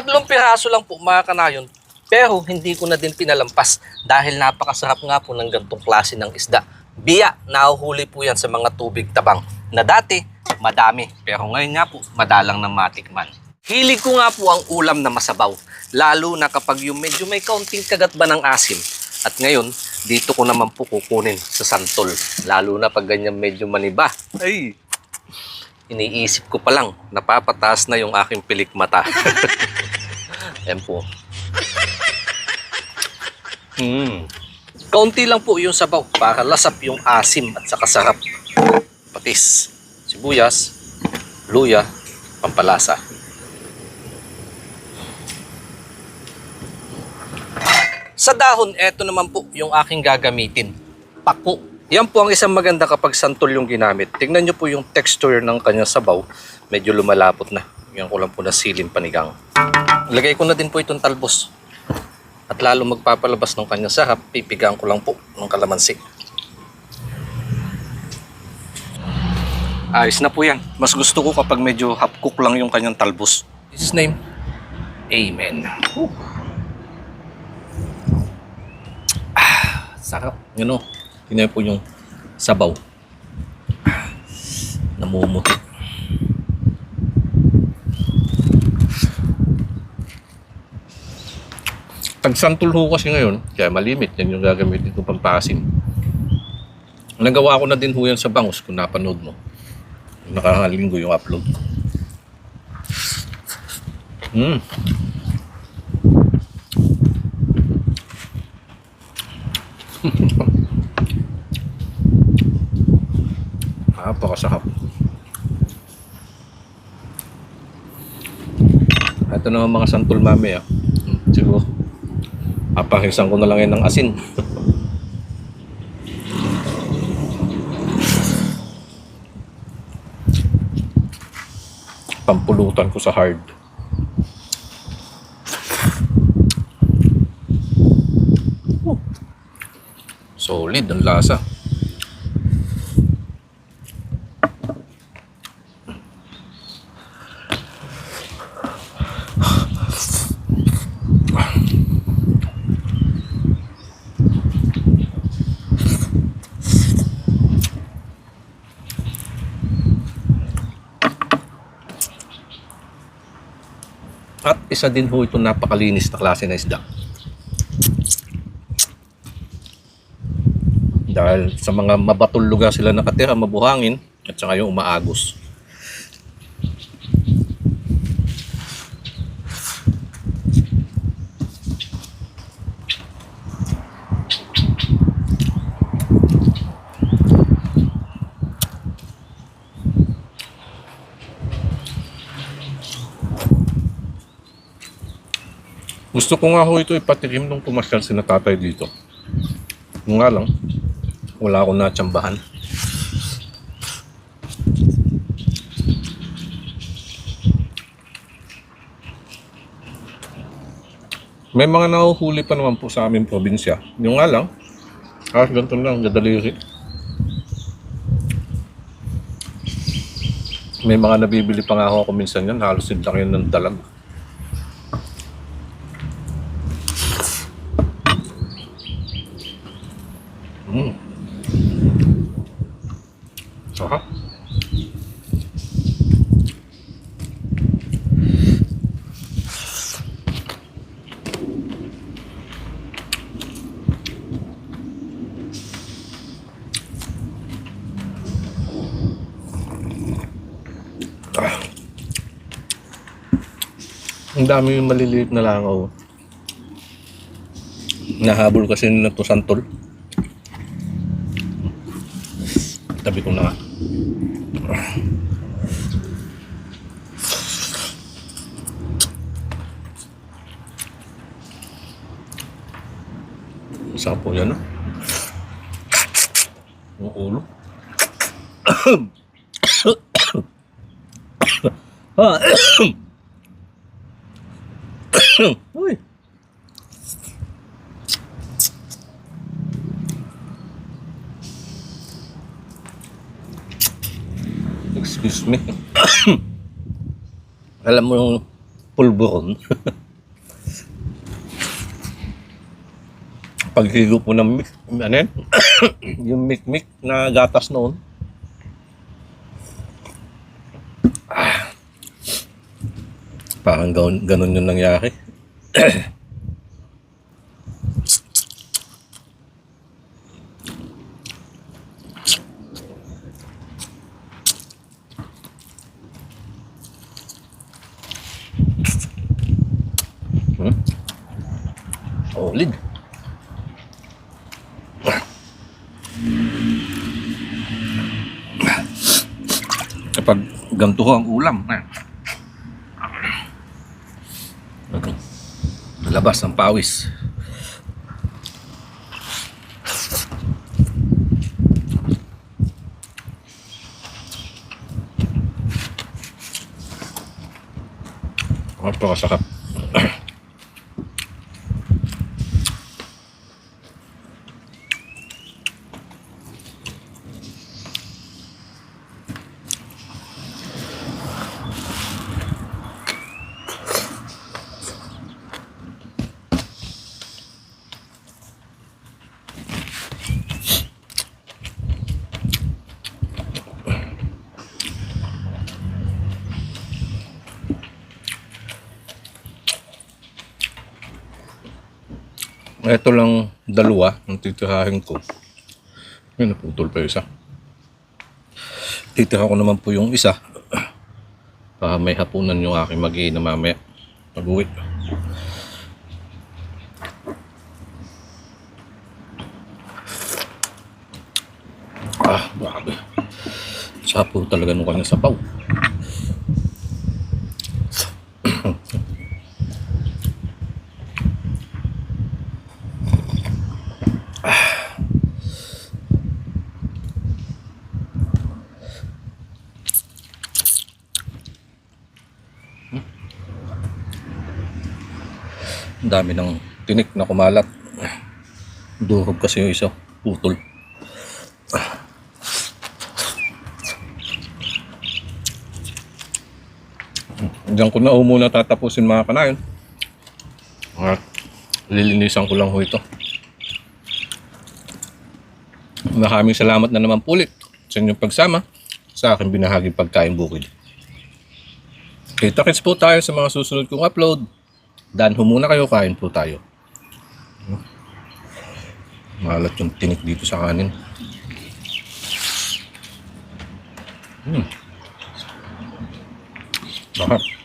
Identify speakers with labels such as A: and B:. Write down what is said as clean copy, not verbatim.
A: 3 piraso lang po mga kanayon. Pero hindi ko na din pinalampas dahil napakasarap nga po ng gantong klase ng isda. Biya, nahuhuli po yan sa mga tubig tabang na dati madami. Pero ngayon nga po, madalang ng matikman. Hilig ko nga po ang ulam na masabaw. Lalo na kapag yung medyo may kaunting kagat ba ng asim. At ngayon, dito ko naman po kukunin sa santol. Lalo na pag ganyan medyo maniba. Ay, iniisip ko pa lang, napapataas na yung aking pilik mata. Ayan po. Kaunti lang po yung sabaw para lasap yung asim at saka sarap. Patis, sibuyas, luya, pampalasa. Sa dahon, eto naman po yung aking gagamitin. Pako. Yan po ang isang maganda kapag santol yung ginamit. Tingnan nyo po yung texture ng kanyang sabaw. Medyo lumalapot na. Yan ko lang po na siling panigang. Lagay ko na din po itong talbos. At lalo magpapalabas ng kanyang sarap, pipigaan ko lang po ng kalamansi. Ayos na po yan. Mas gusto ko kapag medyo half cook lang yung kanyang talbos. His name, Amen. Sarap. Yun o. Tingnan po yung sabaw. Namumuti. Tagsantol ho kasi ngayon, kaya malimit yan yung gagamitin kong pampasim. Nagawa ko na din ho yan sa bangus kung napanood mo. Nakakalinggo yung upload. Napakasarap. Ito naman mga santol mami ah. Siguro papahisan ko na lang yan ng asin. Pampulutan ko sa hard. Solid ang lasa. At isa din ho itong napakalinis na klase na isda. Dahil sa mga mabatong lugar sila nakatira, mabuhangin, at saka yung umaagos. Gusto ko nga ho ito ipatikim nung pumasyal si na tatay dito. Yung nga lang, wala akong natsambahan. May mga nahuhuli pa naman po sa aming probinsya. Yung nga lang, ganito lang, gadaliri. May mga nabibili pa nga ako minsan yan, halos yung laki ng dalag. Sarap. Ang dami yung maliliit na langaw. Nahabol kasi nila to santol. Tabi ko na nga. Isa po yan, no? Yung ulo. Uy. Excuse me. Alam mo yung
B: pulburon. Paghigo po ng ano yan? Yung mikmik na gatas noon. Parang ganun yung nangyari. Solid. Kapag ganito ho ang ulam, labas ng pawis. Napakasarap. Ito lang dalawa ang titirahin ko. Ay, naputol pa yung isa. Titira ko naman po yung isa para may hapunan yung aking mag-iina mamaya pag-uwi. Grabe. Sapo talaga nung kanyang sapaw. Ang dami ng tinik na kumalat. Durog kasi yung isa, putol. Diyan ko na muna tatapusin mga kanayon. At lilinisan ko lang ho ito. Maraming salamat na naman po ulit sa inyong pagsama sa aking binahaging pagkain bukid. Kita-kits po tayo sa mga susunod kong upload. Dan ho muna kayo, kain po tayo. Malat yung tinik dito sa kanin. Bakit?